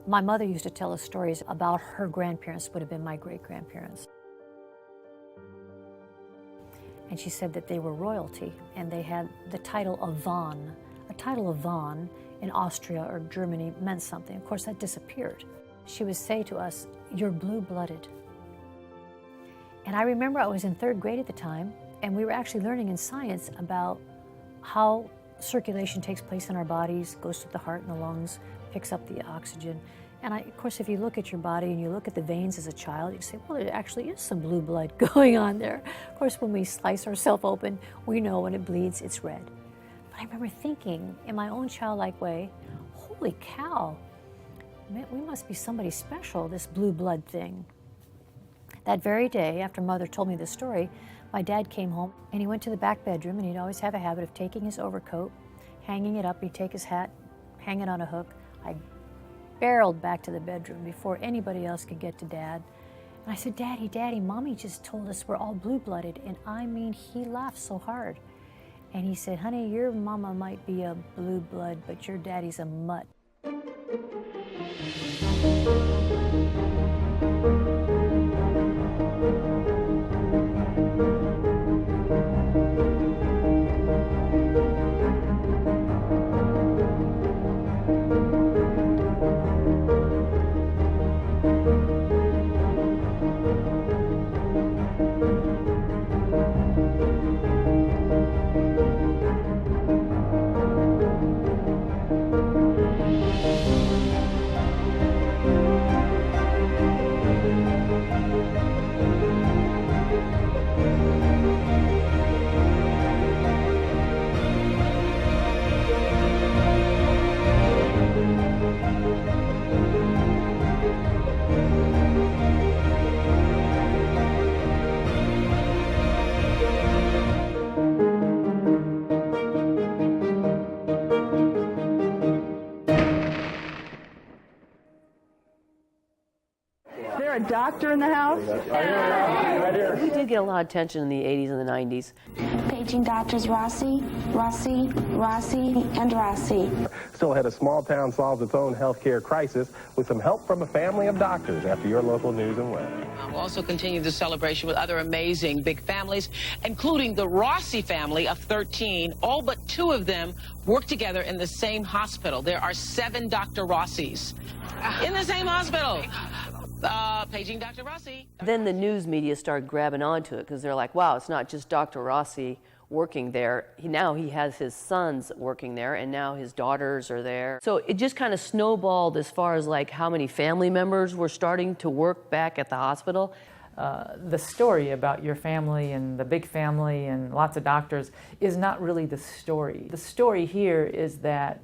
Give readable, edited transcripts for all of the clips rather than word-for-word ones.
My mother used to tell us stories about her grandparents would have been my great-grandparents. And she said that they were royalty, and they had the title of Von. A title of Von in Austria or Germany meant something. Of course, that disappeared. She would say to us, "You're blue-blooded." And I remember I was in 3rd grade at the time, and we were actually learning in science about how circulation takes place in our bodies, goes to the heart and the lungs, picks up the oxygen. And of course, if you look at your body and you look at the veins as a child, you say, well, there actually is some blue blood going on there. Of course, when we slice ourselves open, we know when it bleeds, it's red. But I remember thinking in my own childlike way, holy cow, man, we must be somebody special, this blue blood thing. That very day, after Mother told me this story, my dad came home and he went to the back bedroom, and he'd always have a habit of taking his overcoat, hanging it up, he'd take his hat, hang it on a hook. I barreled back to the bedroom before anybody else could get to Dad. And I said, Daddy, Daddy, Mommy just told us we're all blue-blooded. And I mean, he laughed so hard. And he said, honey, your mama might be a blue blood, but your daddy's a mutt. A doctor in the house? We did get a lot of attention in the 80s and the 90s. Paging doctors Rossi, Rossi, Rossi, and Rossi. Still ahead, a small town solves its own healthcare crisis with some help from a family of doctors after your local news and weather. We'll also continue the celebration with other amazing big families, including the Rossi family of 13. All but 2 of them work together in the same hospital. There are 7 Dr. Rossis in the same hospital. Paging Dr. Rossi. Then the news media started grabbing onto it because they're like, wow, it's not just Dr. Rossi working there. Now he has his sons working there, and now his daughters are there. So it just kind of snowballed as far as like how many family members were starting to work back at the hospital. The story about your family and the big family and lots of doctors is not really the story. The story here is that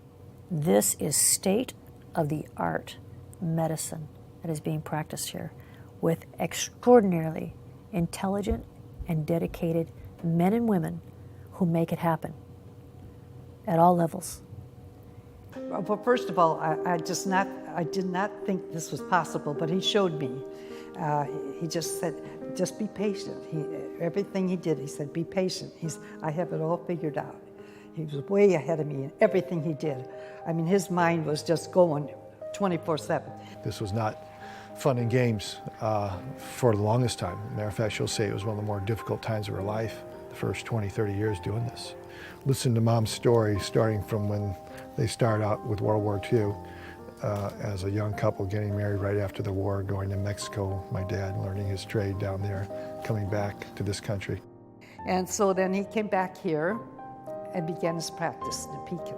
this is state-of-the-art medicine that is being practiced here with extraordinarily intelligent and dedicated men and women who make it happen at all levels. Well, first of all, I did not think this was possible, but he showed me. He just said, just be patient. Everything he did, he said, be patient. I have it all figured out. He was way ahead of me in everything he did. I mean, his mind was just going 24/7. This was not fun and games for the longest time. Matter of fact, she'll say it was one of the more difficult times of her life, the first 20, 30 years doing this. Listen to Mom's story, starting from when they start out with World War II, as a young couple getting married right after the war, going to Mexico, my dad learning his trade down there, coming back to this country. And so then he came back here and began his practice in Pekin.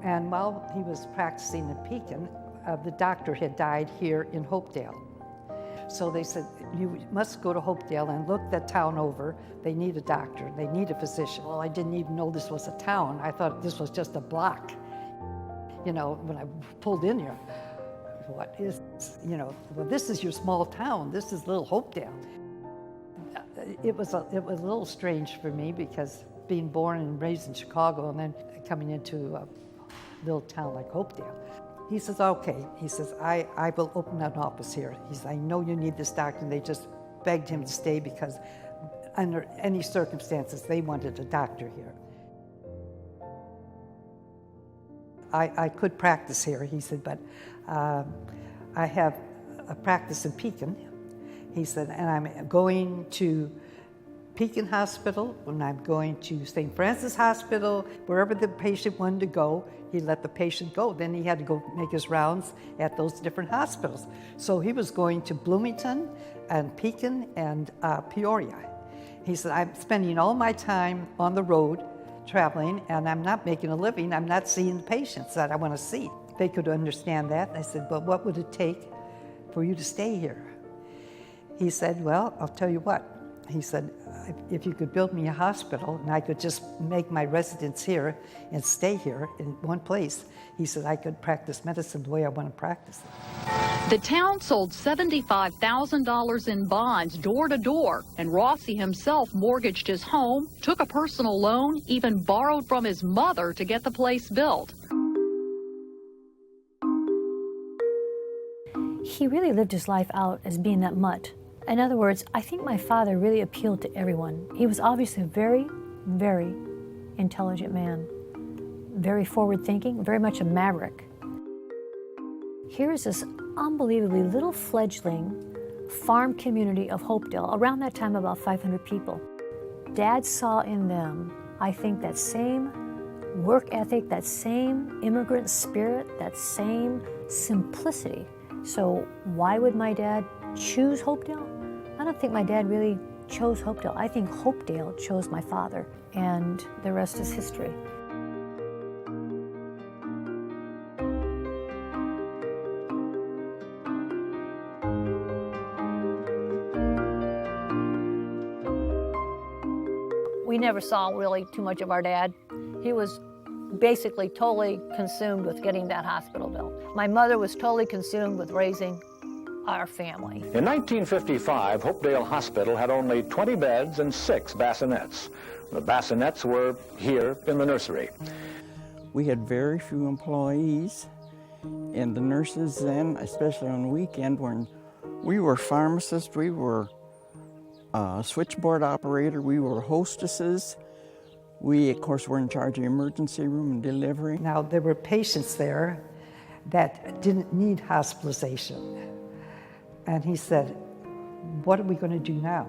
And while he was practicing in Pekin, the doctor had died here in Hopedale. So they said, you must go to Hopedale and look that town over. They need a doctor, they need a physician. Well, I didn't even know this was a town. I thought this was just a block. You know, when I pulled in here, what is, well, this is your small town. This is little Hopedale. It was a little strange for me because being born and raised in Chicago and then coming into a little town like Hopedale. He says, okay. He says, I will open an office here. He says, I know you need this doctor. And they just begged him to stay because under any circumstances, they wanted a doctor here. I could practice here, he said, but I have a practice in Pekin. He said, and I'm going to Pekin Hospital, and I'm going to St. Francis Hospital, wherever the patient wanted to go, he let the patient go. Then he had to go make his rounds at those different hospitals. So he was going to Bloomington and Pekin and Peoria. He said, I'm spending all my time on the road traveling, and I'm not making a living. I'm not seeing the patients that I want to see. They could understand that. I said, but what would it take for you to stay here? He said, well, I'll tell you what. He said, if you could build me a hospital and I could just make my residence here and stay here in one place, he said, I could practice medicine the way I want to practice it. The town sold $75,000 in bonds door to door, and Rossi himself mortgaged his home, took a personal loan, even borrowed from his mother to get the place built. He really lived his life out as being that mutt. In other words, I think my father really appealed to everyone. He was obviously a very, very intelligent man, very forward-thinking, very much a maverick. Here is this unbelievably little fledgling farm community of Hopedale, around that time about 500 people. Dad saw in them, I think, that same work ethic, that same immigrant spirit, that same simplicity. So why would my dad choose Hopedale? I don't think my dad really chose Hopedale. I think Hopedale chose my father, and the rest is history. We never saw really too much of our dad. He was basically totally consumed with getting that hospital built. My mother was totally consumed with raising our family. In 1955, Hopedale Hospital had only 20 beds and 6 bassinets. The bassinets were here in the nursery. We had very few employees, and the nurses then, especially on the weekend, when we were pharmacists, we were switchboard operator, we were hostesses. We, of course, were in charge of the emergency room and delivery. Now, there were patients there that didn't need hospitalization. And he said, what are we going to do now?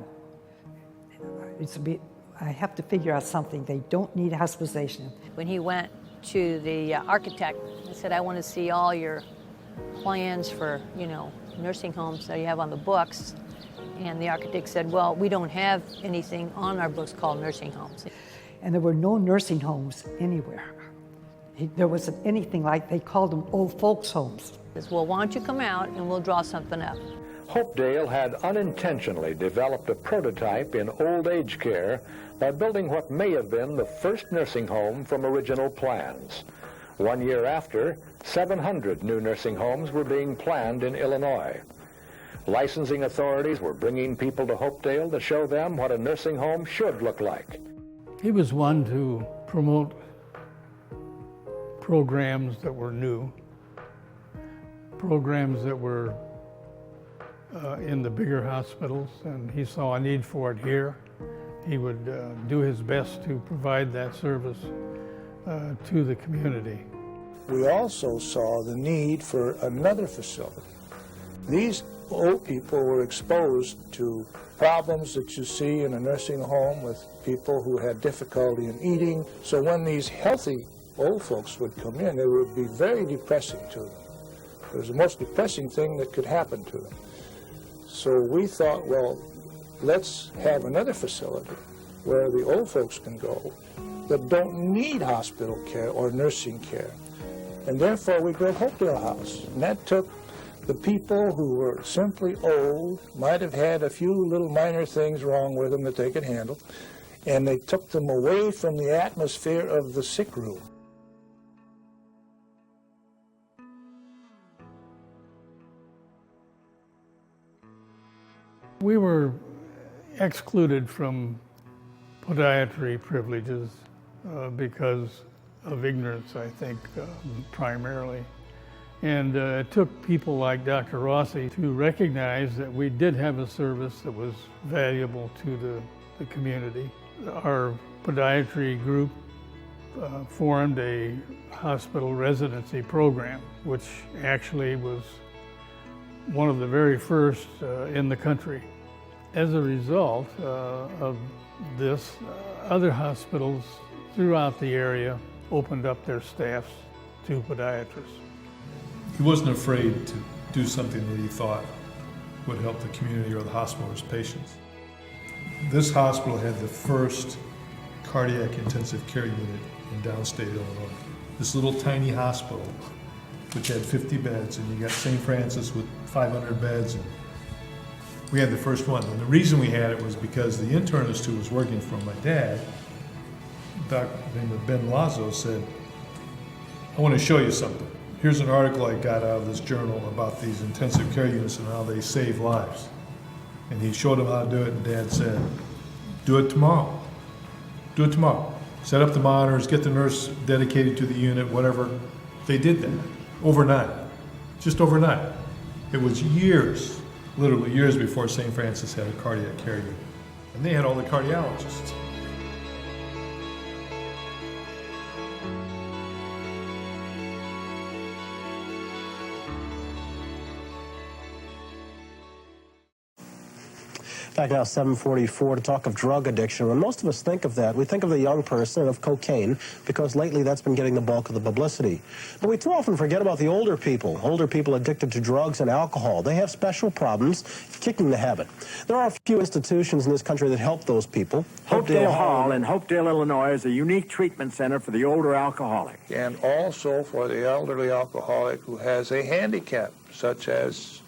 I have to figure out something. They don't need hospitalization. When he went to the architect, he said, I want to see all your plans for, nursing homes that you have on the books. And the architect said, well, we don't have anything on our books called nursing homes. And there were no nursing homes anywhere. There wasn't anything like, they called them old folks' homes. He says, well, why don't you come out and we'll draw something up. Hopedale had unintentionally developed a prototype in old age care by building what may have been the first nursing home from original plans. 1 year after, 700 new nursing homes were being planned in Illinois. Licensing authorities were bringing people to Hopedale to show them what a nursing home should look like. He was one to promote programs that were new, programs that were in the bigger hospitals, and he saw a need for it here. He would do his best to provide that service to the community. We also saw the need for another facility. These old people were exposed to problems that you see in a nursing home with people who had difficulty in eating. So when these healthy old folks would come in, it would be very depressing to them. It was the most depressing thing that could happen to them. So we thought, well, let's have another facility where the old folks can go that don't need hospital care or nursing care. And therefore we built Hopedale House. And that took the people who were simply old, might have had a few little minor things wrong with them that they could handle, and they took them away from the atmosphere of the sick room. We were excluded from podiatry privileges because of ignorance, I think, primarily. And it took people like Dr. Rossi to recognize that we did have a service that was valuable to the community. Our podiatry group formed a hospital residency program, which actually was one of the very first in the country. As a result of this, other hospitals throughout the area opened up their staffs to podiatrists. He wasn't afraid to do something that he thought would help the community or the hospital or his patients. This hospital had the first cardiac intensive care unit in downstate Illinois. This little tiny hospital, which had 50 beds, and you got St. Francis with 500 beds, and we had the first one. And the reason we had it was because the internist who was working for my dad, a doctor named Ben Lazo, said, I want to show you something. Here's an article I got out of this journal about these intensive care units and how they save lives. And he showed him how to do it, and Dad said, do it tomorrow. Do it tomorrow. Set up the monitors, get the nurse dedicated to the unit, whatever. They did that overnight, just overnight. It was years, literally years before St. Francis had a cardiac care unit. And they had all the cardiologists. Back now, 7:44, to talk of drug addiction. When most of us think of that, we think of the young person and of cocaine, because lately that's been getting the bulk of the publicity. But we too often forget about the older people addicted to drugs and alcohol. They have special problems kicking the habit. There are a few institutions in this country that help those people. Hopedale Hall in Hopedale, Illinois is a unique treatment center for the older alcoholic. And also for the elderly alcoholic who has a handicap, such as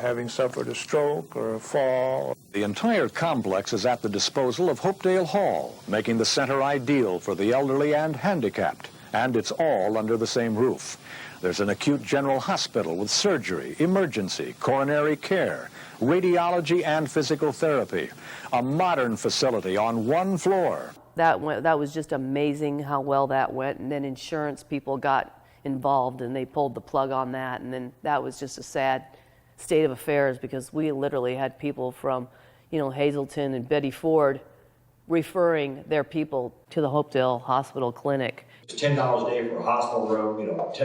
having suffered a stroke or a fall. The entire complex is at the disposal of Hopedale Hall, making the center ideal for the elderly and handicapped. And it's all under the same roof. There's an acute general hospital with surgery, emergency, coronary care, radiology, and physical therapy. A modern facility on one floor. That was just amazing how well that went. And then insurance people got involved and they pulled the plug on that. And then that was just a sad state of affairs, because we literally had people from, Hazleton and Betty Ford referring their people to the Hopedale Hospital Clinic. It's $10 a day for a hospital room, $10,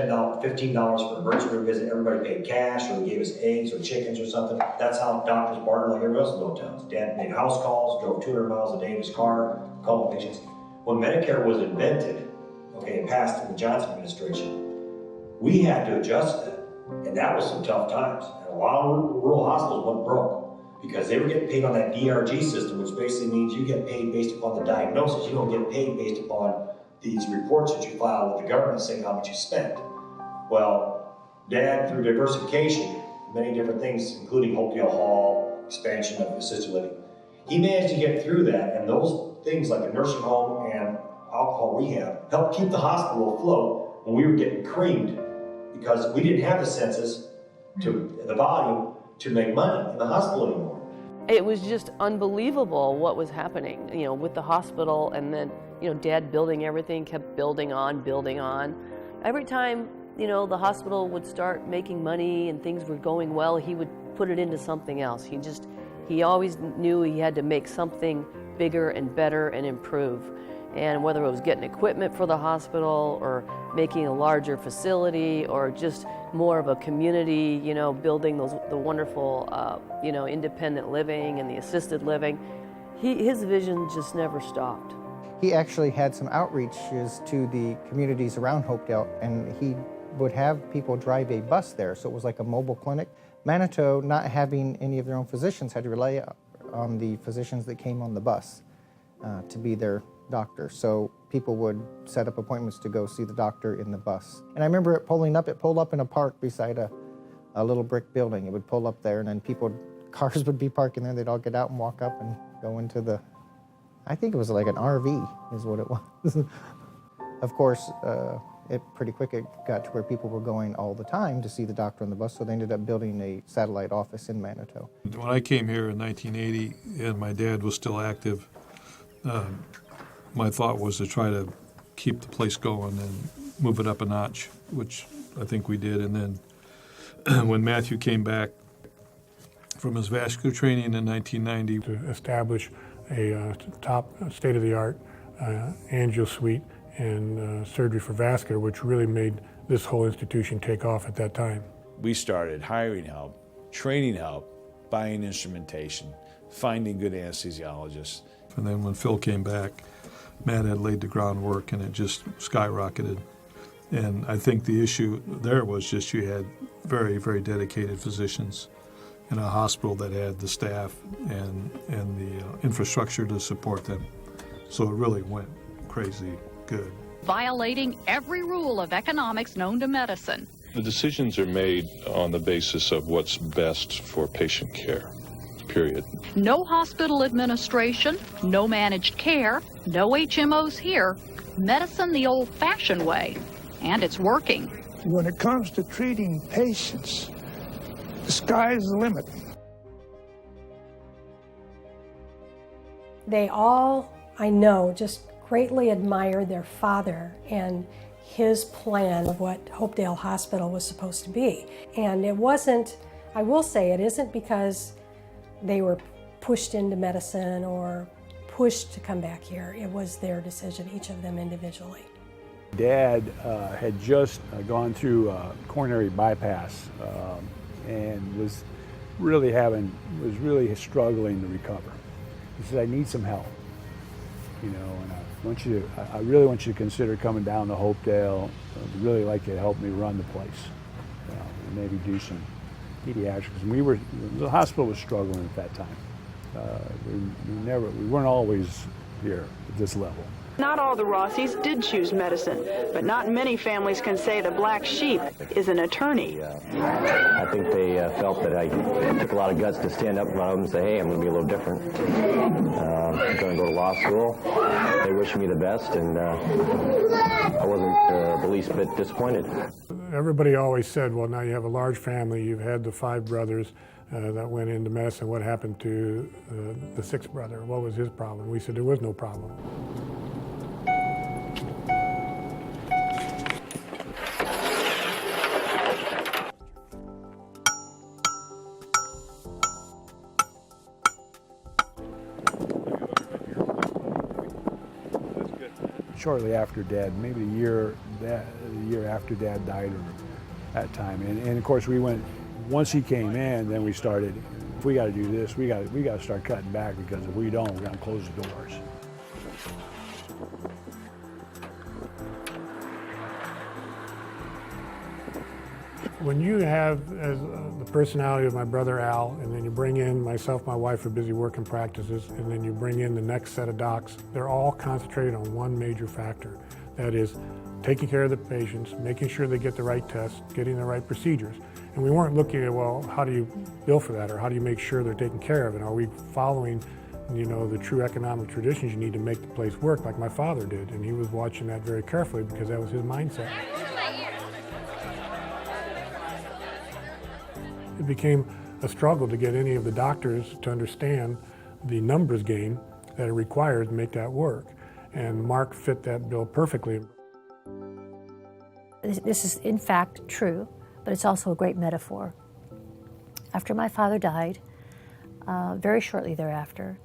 $15 for an emergency room visit. Everybody paid cash, or they gave us eggs or chickens or something. That's how doctors bartered like everyone else in little towns. Dad made house calls, drove 200 miles a day in his car, calling patients. When Medicare was invented, it passed in the Johnson administration, we had to adjust that. And that was some tough times. And a lot of rural hospitals went broke because they were getting paid on that DRG system, which basically means you get paid based upon the diagnosis. You don't get paid based upon these reports that you file with the government saying how much you spent. Well, Dad, through diversification, many different things, including Hopedale Hall, expansion of assisted living, he managed to get through that, and those things like a nursing home and alcohol rehab helped keep the hospital afloat when we were getting creamed, because we didn't have the census to the volume to make money in the hospital anymore. It was just unbelievable what was happening, with the hospital, and then, Dad building everything, kept building on. Every time, the hospital would start making money and things were going well, he would put it into something else. He always knew he had to make something bigger and better and improve. And whether it was getting equipment for the hospital or making a larger facility or just more of a community, building the wonderful, independent living and the assisted living, his vision just never stopped. He actually had some outreaches to the communities around Hopedale, and he would have people drive a bus there, so it was like a mobile clinic. Manitou, not having any of their own physicians, had to rely on the physicians that came on the bus to be their doctor. So people would set up appointments to go see the doctor in the bus. And I remember it pulled up in a park beside a little brick building. It would pull up there, and then cars would be parking there. They'd all get out and walk up and go into I think it was like an RV is what it was. Of course, it pretty quick it got to where people were going all the time to see the doctor on the bus, so they ended up building a satellite office in Manitou. When I came here in 1980 and my dad was still active, my thought was to try to keep the place going and move it up a notch, which I think we did. And then when Matthew came back from his vascular training in 1990, to establish a top state-of-the-art angio suite and surgery for vascular, which really made this whole institution take off at that time. We started hiring help, training help, buying instrumentation, finding good anesthesiologists. And then when Phil came back, Matt had laid the groundwork and it just skyrocketed. And I think the issue there was just you had very, very dedicated physicians in a hospital that had the staff and the infrastructure to support them. So it really went crazy good. Violating every rule of economics known to medicine. The decisions are made on the basis of what's best for patient care, period. No hospital administration, no managed care, no HMOs here. Medicine the old-fashioned way, and it's working. When it comes to treating patients, the sky's the limit. They all, I know, just greatly admire their father and his plan of what Hopedale Hospital was supposed to be. And it wasn't, I will say, it isn't because they were pushed into medicine or pushed to come back here. It was their decision, each of them individually. Dad had just gone through a coronary bypass and was really struggling to recover. He said, I need some help, you know, and I really want you to consider coming down to Hopedale. I'd really like you to help me run the place, you know, and maybe do some pediatrics. And the hospital was struggling at that time. We weren't always here at this level. Not all the Rossies did choose medicine, but not many families can say the black sheep is an attorney. I think they felt that I took a lot of guts to stand up in front of them and say, hey, I'm going to be a little different. I'm going to go to law school. They wished me the best, and I wasn't the least bit disappointed. Everybody always said, well, now you have a large family, you've had the 5 brothers that went into medicine. What happened to the 6th brother? What was his problem? We said there was no problem. Shortly after Dad, maybe the year after Dad died, or that time, and of course we went. Once he came in, then we started. If we got to do this, we got to start cutting back, because if we don't, we're going to close the doors. When you have the personality of my brother Al, and then you bring in myself, my wife are busy working practices, and then you bring in the next set of docs, they're all concentrated on one major factor. That is taking care of the patients, making sure they get the right tests, getting the right procedures. And we weren't looking at, well, how do you bill for that, or how do you make sure they're taken care of, and are we following, you know, the true economic traditions you need to make the place work, like my father did. And he was watching that very carefully, because that was his mindset. It became a struggle to get any of the doctors to understand the numbers game that it required to make that work. And Mark fit that bill perfectly. This is in fact true, but it's also a great metaphor. After my father died, very shortly thereafter,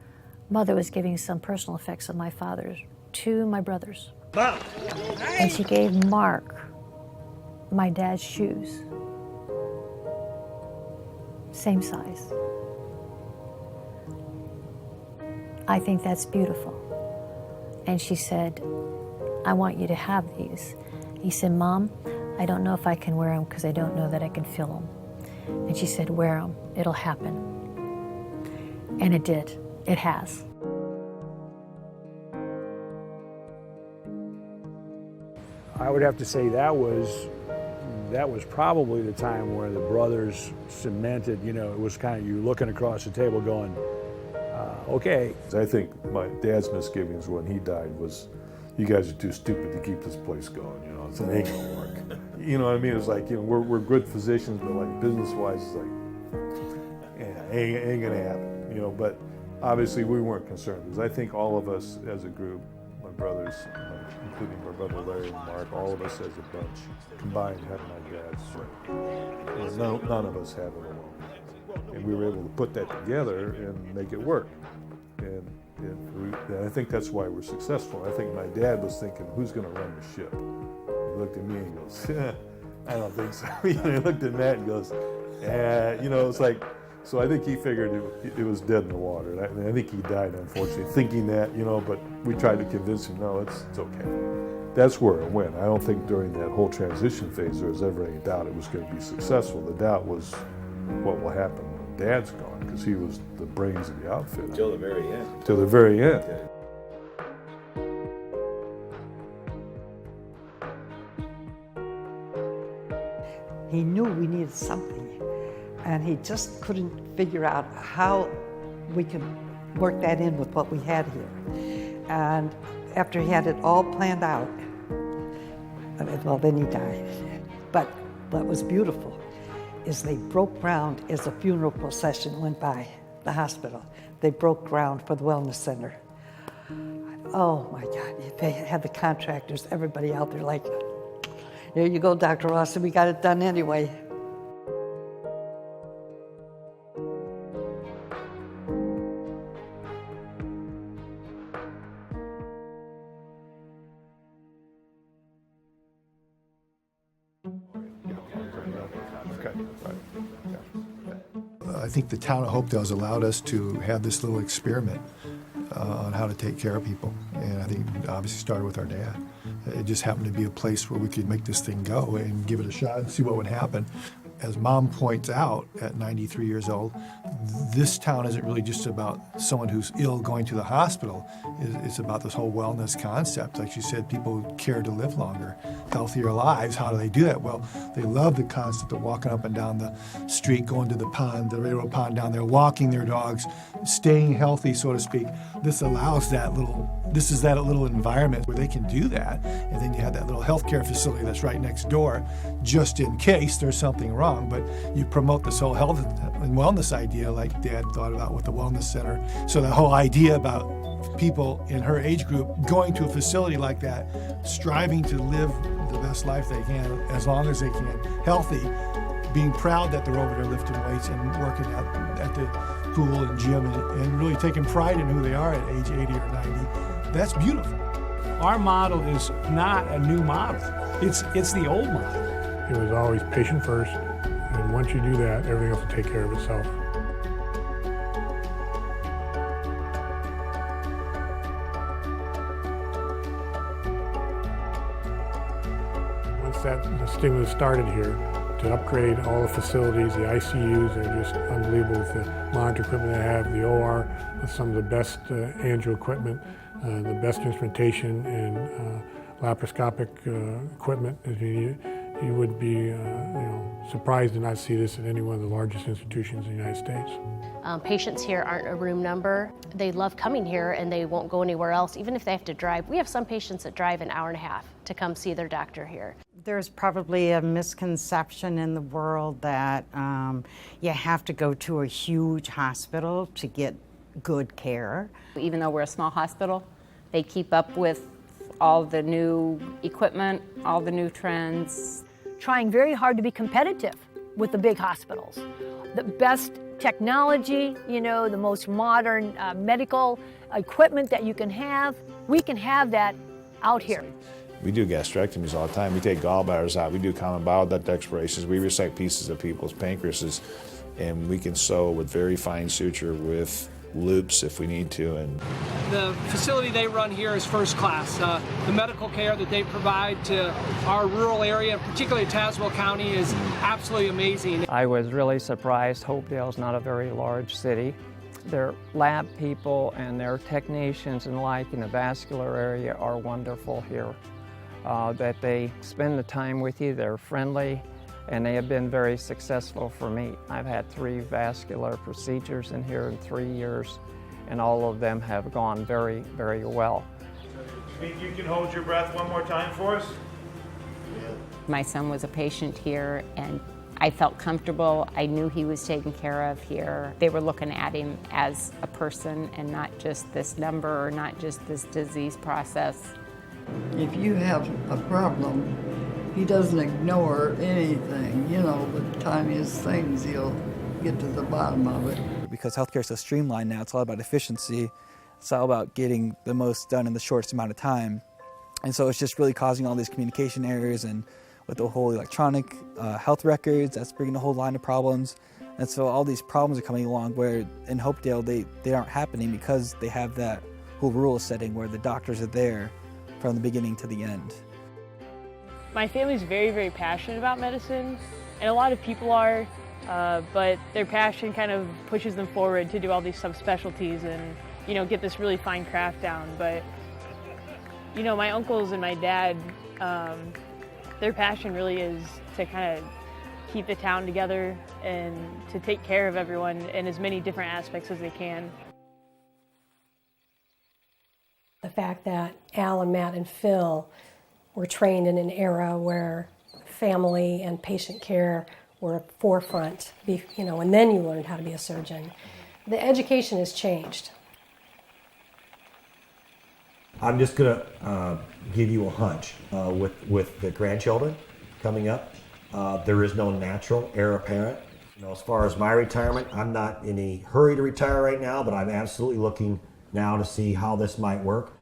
Mother was giving some personal effects of my father's to my brothers. Mom. And she gave Mark my dad's shoes. Same size. I think that's beautiful. And she said, I want you to have these. He said, Mom, I don't know if I can wear them because I don't know that I can fill them. And she said, wear them, it'll happen. And it did, it has. I would have to say that was probably the time where the brothers cemented, you know, it was kind of you looking across the table going, okay. I think my dad's misgivings when he died was, you guys are too stupid to keep this place going, you know, it ain't gonna work. You know what I mean? It's like, you know, we're good physicians, but like business-wise, it's like, yeah, ain't gonna happen, you know, but obviously we weren't concerned, because I think all of us as a group, my brothers, including my brother Larry and Mark, all of us as a bunch, combined had my dad's strength. None of us had it alone. And we were able to put that together and make it work. And And I think that's why we're successful. I think my dad was thinking, who's going to run the ship? He looked at me and goes, I don't think so. He looked at Matt and goes, it's like, so I think he figured it was dead in the water. And I think he died, unfortunately, thinking that, but we tried to convince him, no, it's okay. That's where it went. I don't think during that whole transition phase there was ever any doubt it was going to be successful. The doubt was what will happen when Dad's gone, because he was the brains of the outfit. Until the very end. Till the very end. Okay. He knew we needed something, and he just couldn't figure out how we could work that in with what we had here. And after he had it all planned out, well, then he died. But what was beautiful is they broke ground as the funeral procession went by the hospital. They broke ground for the wellness center. Oh my God, they had the contractors, everybody out there like, here you go, Dr. Rossi, we got it done anyway. I think the town of Hopedale has allowed us to have this little experiment on how to take care of people. And I think it obviously started with our dad. It just happened to be a place where we could make this thing go and give it a shot and see what would happen. As Mom points out, at 93 years old, this town isn't really just about someone who's ill going to the hospital. It's about this whole wellness concept. Like she said, people care to live longer, healthier lives. How do they do that? Well, they love the concept of walking up and down the street, going to the pond, the railroad pond down there, walking their dogs, staying healthy, so to speak. This allows that little environment where they can do that. And then you have that little healthcare facility that's right next door, just in case there's something wrong. But you promote this whole health and wellness idea like Dad thought about with the wellness center. So the whole idea about people in her age group going to a facility like that, striving to live the best life they can as long as they can, healthy, being proud that they're over there lifting weights and working at the pool and gym and really taking pride in who they are at age 80 or 90. That's beautiful. Our model is not a new model. It's the old model. It was always patient first, and once you do that, everything else will take care of itself. Once the stimulus started here, to upgrade all the facilities, the ICUs, they're just unbelievable with the monitor equipment they have, the OR, with some of the best angio equipment, the best instrumentation and laparoscopic equipment. You would be surprised to not see this at any one of the largest institutions in the United States. Patients here aren't a room number. They love coming here and they won't go anywhere else, even if they have to drive. We have some patients that drive an hour and a half to come see their doctor here. There's probably a misconception in the world that you have to go to a huge hospital to get good care. Even though we're a small hospital, they keep up with all the new equipment, all the new trends. Trying very hard to be competitive with the big hospitals. The best technology, the most modern medical equipment that you can have, we can have that out here. We do gastrectomies all the time. We take gallbladders out. We do common bile duct explorations. We resect pieces of people's pancreases, and we can sew with very fine suture with loops if we need to. And the facility they run here is first class. The medical care that they provide to our rural area, particularly Tazewell County, is absolutely amazing. I was really surprised. Hopedale is not a very large city. Their lab people and their technicians and like in the vascular area are wonderful here. That they spend the time with you, they're friendly, and they have been very successful for me. I've had 3 vascular procedures in here in 3 years, and all of them have gone very, very well. You think you can hold your breath one more time for us? My son was a patient here, and I felt comfortable. I knew he was taken care of here. They were looking at him as a person and not just this number or not just this disease process. If you have a problem, he doesn't ignore anything. The tiniest things, he'll get to the bottom of it. Because healthcare is so streamlined now, it's all about efficiency. It's all about getting the most done in the shortest amount of time. And so it's just really causing all these communication errors, and with the whole electronic health records, that's bringing a whole line of problems. And so all these problems are coming along where in Hopedale they aren't happening because they have that whole rural setting where the doctors are there from the beginning to the end. My family's very, very passionate about medicine, and a lot of people are, but their passion kind of pushes them forward to do all these subspecialties and, you know, get this really fine craft down. But, you know, my uncles and my dad, their passion really is to kind of keep the town together and to take care of everyone in as many different aspects as they can. The fact that Al and Matt and Phil were trained in an era where family and patient care were forefront, you know, and then you learned how to be a surgeon. The education has changed. I'm just going to give you a hunch with the grandchildren coming up. There is no natural heir apparent. You know, as far as my retirement, I'm not in a hurry to retire right now, but I'm absolutely looking now to see how this might work.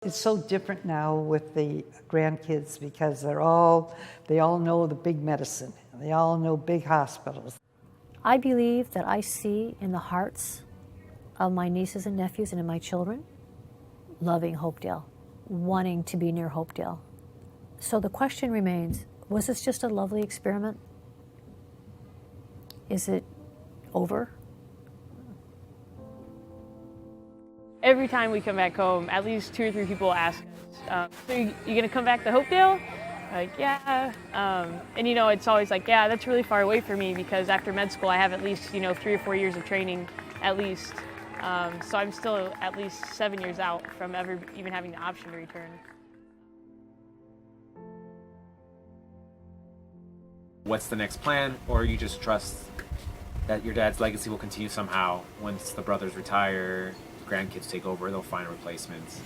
It's so different now with the grandkids because they all know the big medicine. They all know big hospitals. I believe that I see in the hearts of my nieces and nephews and in my children loving Hopedale, wanting to be near Hopedale. So the question remains, was this just a lovely experiment? Is it over? Every time we come back home, at least 2 or 3 people ask us, so you gonna come back to Hopedale? Like, yeah. And you know, it's always like, yeah, that's really far away for me because after med school I have at least, you know, 3 or 4 years of training at least. So I'm still at least 7 years out from ever even having the option to return. What's the next plan? Or you just trust that your dad's legacy will continue somehow. Once the brothers retire, grandkids take over, they'll find replacements.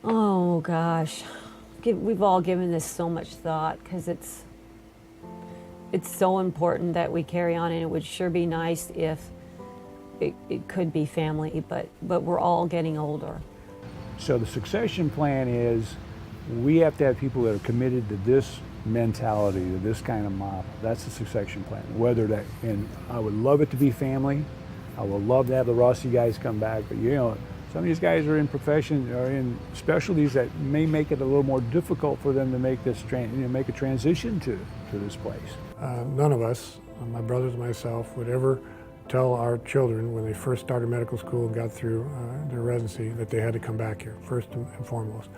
Oh gosh, we've all given this so much thought because it's so important that we carry on, and it would sure be nice if it could be family, but we're all getting older. So the succession plan is we have to have people that are committed to this mentality, to this kind of model. That's the succession plan. Whether that, and I would love it to be family. I would love to have the Rossi guys come back, but you know, some of these guys are in professions or in specialties that may make it a little more difficult for them to make this make a transition to this place. None of us, my brothers and myself, would ever tell our children when they first started medical school and got through their residency that they had to come back here, first and foremost.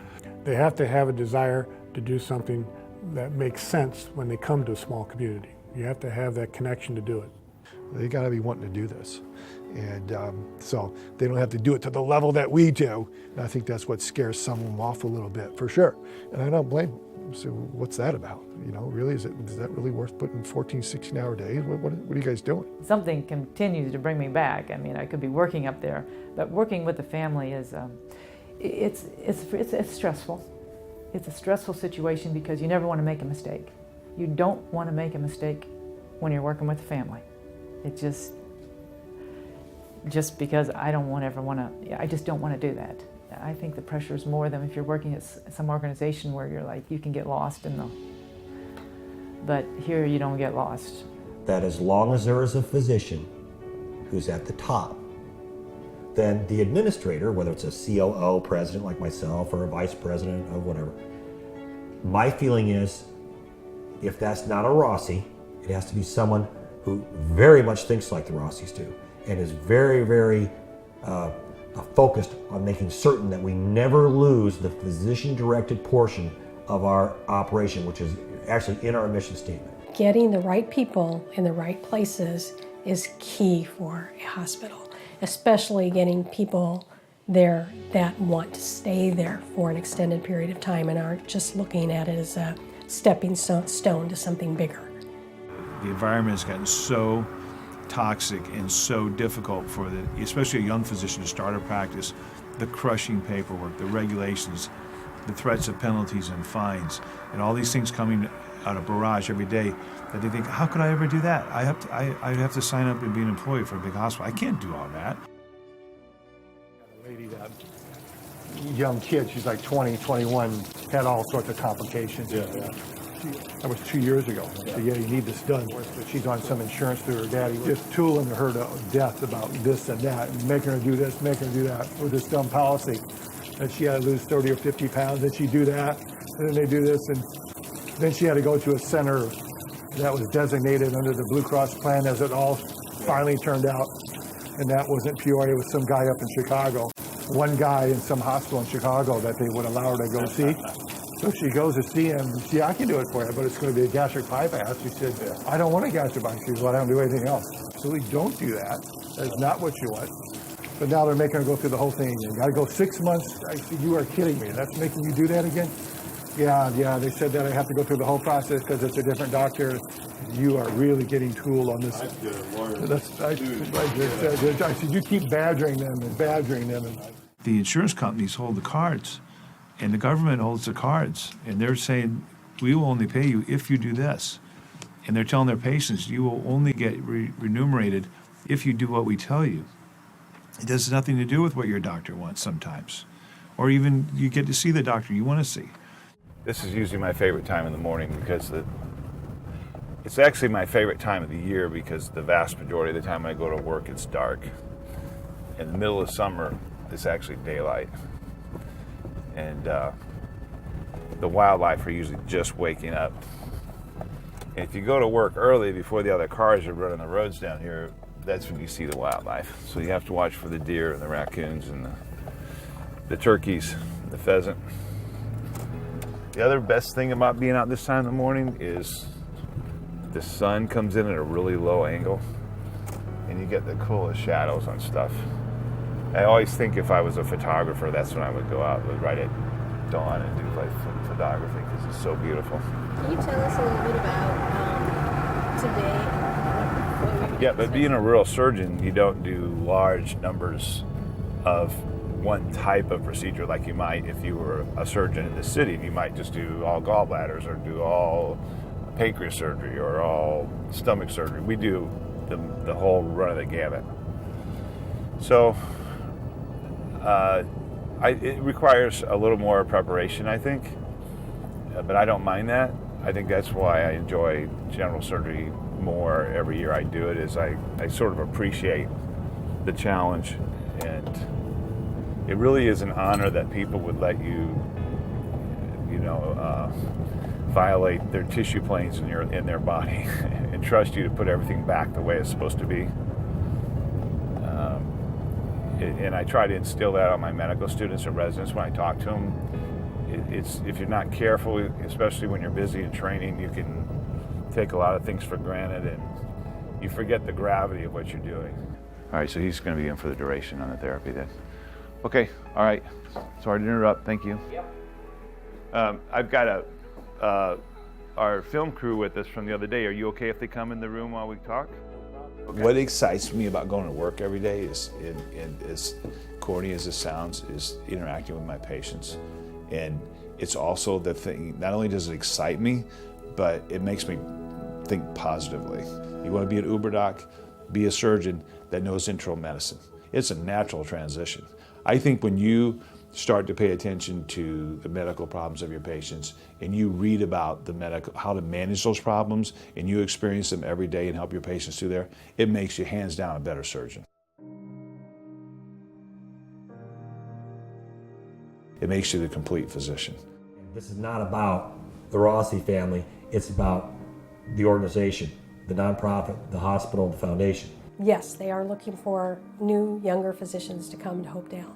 They have to have a desire to do something that makes sense when they come to a small community. You have to have that connection to do it. They got to be wanting to do this. And so they don't have to do it to the level that we do. And I think that's what scares some of them off a little bit, for sure. And I don't blame them. So what's that about? You know, really, is that really worth putting 14, 16-hour days? What are you guys doing? Something continues to bring me back. I mean, I could be working up there, but working with the family is, it's stressful. It's a stressful situation because you never want to make a mistake. You don't want to make a mistake when you're working with the family. It just because I just don't want to do that. I think the pressure is more than if you're working at some organization where you're like, you can get lost in but here you don't get lost. That as long as there is a physician who's at the top, then the administrator, whether it's a COO, president like myself, or a vice president or whatever, my feeling is if that's not a Rossi, it has to be someone who very much thinks like the Rossis do and is very, very focused on making certain that we never lose the physician-directed portion of our operation, which is actually in our mission statement. Getting the right people in the right places is key for a hospital, especially getting people there that want to stay there for an extended period of time and aren't just looking at it as a stepping stone to something bigger. The environment has gotten so toxic and so difficult for especially a young physician to start a practice. The crushing paperwork, the regulations, the threats of penalties and fines, and all these things coming out of barrage every day that they think, how could I ever do that? I have to sign up and be an employee for a big hospital. I can't do all that. young kid. She's like 20, 21, had all sorts of complications. That was 2 years ago. So yeah, you need this done. But she's on some insurance through her daddy, just tooling her to death about this and that, and making her do this, making her do that with this dumb policy. And she had to lose 30 or 50 pounds, and she'd do that, and then they do this, and then she had to go to a center that was designated under the Blue Cross plan, as it all finally turned out. And that wasn't Peoria, it was some guy up in Chicago. One guy in some hospital in Chicago that they would allow her to go see. So she goes to see him. Yeah, I can do it for you, but it's going to be a gastric bypass. She said, I don't want a gastric bypass. She said, well, I don't do anything else. So we don't do that. That's not what you want. But now they're making her go through the whole thing. You got to go 6 months. I said, you are kidding me. That's making you do that again? Yeah, they said that I have to go through the whole process because it's a different doctor. You are really getting tooled on this. I said, you keep badgering them and badgering them. The insurance companies hold the cards, and the government holds the cards, and they're saying, we will only pay you if you do this. And they're telling their patients, you will only get remunerated if you do what we tell you. It has nothing to do with what your doctor wants sometimes, or even you get to see the doctor you want to see. This is usually my favorite time in the morning because it's actually my favorite time of the year because the vast majority of the time I go to work, it's dark. In the middle of summer, it's actually daylight. And the wildlife are usually just waking up. And if you go to work early before the other cars are running the roads down here, that's when you see the wildlife. So you have to watch for the deer and the raccoons and the turkeys, the pheasant. The other best thing about being out this time in the morning is the sun comes in at a really low angle and you get the coolest shadows on stuff. I always think if I was a photographer, that's when I would go out right at dawn and do like photography because it's so beautiful. Can you tell us a little bit about today? Yeah, but being a rural surgeon, you don't do large numbers of one type of procedure like you might if you were a surgeon in the city. You might just do all gallbladders or do all pancreas surgery or all stomach surgery. We do the whole run of the gamut. So it requires a little more preparation, I think, but I don't mind that. I think that's why I enjoy general surgery more every year I do it, is I sort of appreciate the challenge, and it really is an honor that people would let you, violate their tissue planes in their body and trust you to put everything back the way it's supposed to be. And I try to instill that on my medical students and residents when I talk to them. It's if you're not careful, especially when you're busy in training, you can take a lot of things for granted and you forget the gravity of what you're doing. All right, so he's going to be in for the duration on the therapy then. Okay, all right. Sorry to interrupt. Thank you. Yep. I've got our film crew with us from the other day. Are you okay if they come in the room while we talk? Okay. What excites me about going to work every day is, and as corny as this sounds, is interacting with my patients. And it's also the thing, not only does it excite me, but it makes me think positively. You want to be an Uber doc, be a surgeon that knows internal medicine. It's a natural transition. I think when you start to pay attention to the medical problems of your patients and you read about how to manage those problems and you experience them every day and help your patients through there, it makes you hands down a better surgeon. It makes you the complete physician. This is not about the Rossi family, it's about the organization, the nonprofit, the hospital, the foundation. Yes, they are looking for new, younger physicians to come to Hopedale.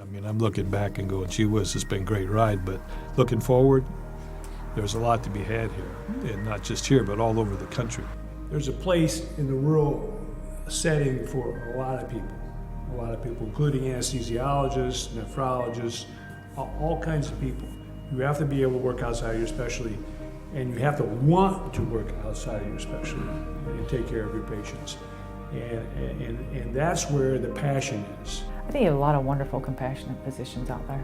I mean, I'm looking back and going, gee whiz, it's been a great ride, but looking forward, there's a lot to be had here, and not just here, but all over the country. There's a place in the rural setting for a lot of people, including anesthesiologists, nephrologists, all kinds of people. You have to be able to work outside of your specialty, and you have to want to work outside of your specialty and take care of your patients. And that's where the passion is. I think you have a lot of wonderful, compassionate physicians out there.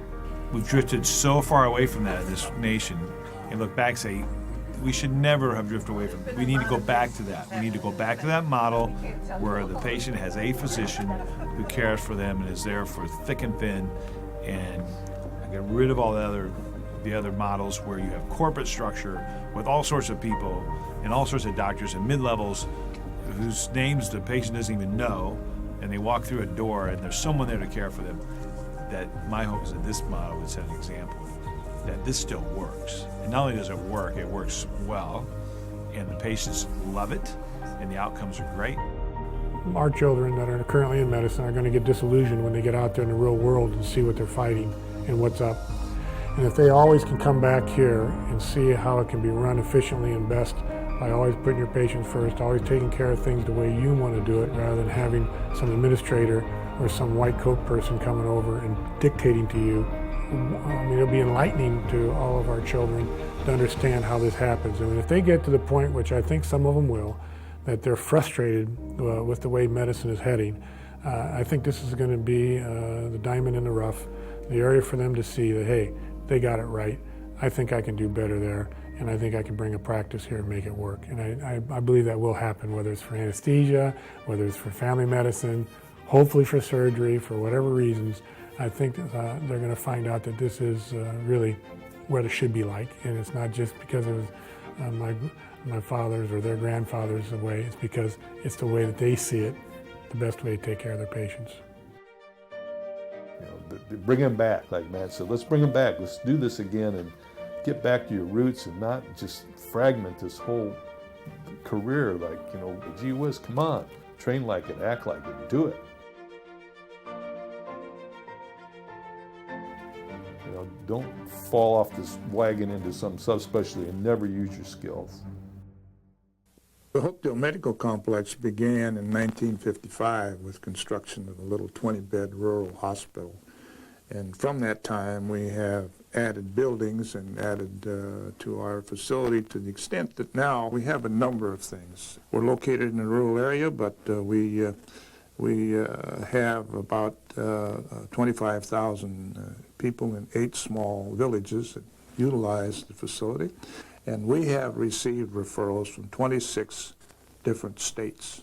We've drifted so far away from that in this nation, and look back and say, we should never have drifted away from it. We need to go back to that. We need to go back to that model where the patient has a physician who cares for them and is there for thick and thin, and get rid of all the other models where you have corporate structure with all sorts of people and all sorts of doctors and mid-levels whose names the patient doesn't even know, and they walk through a door and there's someone there to care for them. That my hope is that this model would set an example that this still works. And not only does it works well, and the patients love it, and the outcomes are great. Our children that are currently in medicine are going to get disillusioned when they get out there in the real world and see what they're fighting and what's up. And if they always can come back here and see how it can be run efficiently and best by always putting your patients first, always taking care of things the way you want to do it, rather than having some administrator or some white coat person coming over and dictating to you. I mean, it'll be enlightening to all of our children to understand how this happens. And if they get to the point, which I think some of them will, that they're frustrated with the way medicine is heading, I think this is going to be the diamond in the rough, the area for them to see that, hey, they got it right. I think I can do better there, and I think I can bring a practice here and make it work. And I believe that will happen, whether it's for anesthesia, whether it's for family medicine, hopefully for surgery, for whatever reasons. I think they're going to find out that this is really what it should be like, and it's not just because it was my father's or their grandfather's way. It's because it's the way that they see it, the best way to take care of their patients. You know, bring them back, like Matt said. Let's bring them back. Let's do this again and get back to your roots and not just fragment this whole career. Like, you know, gee whiz, come on, train like it, act like it, do it. Don't fall off this wagon into some subspecialty and never use your skills. The Hopedale Medical Complex began in 1955 with construction of a little 20-bed rural hospital. And from that time, we have added buildings and added to our facility to the extent that now we have a number of things. We're located in a rural area, but we have about 25,000 people in 8 small villages that utilize the facility. And we have received referrals from 26 different states.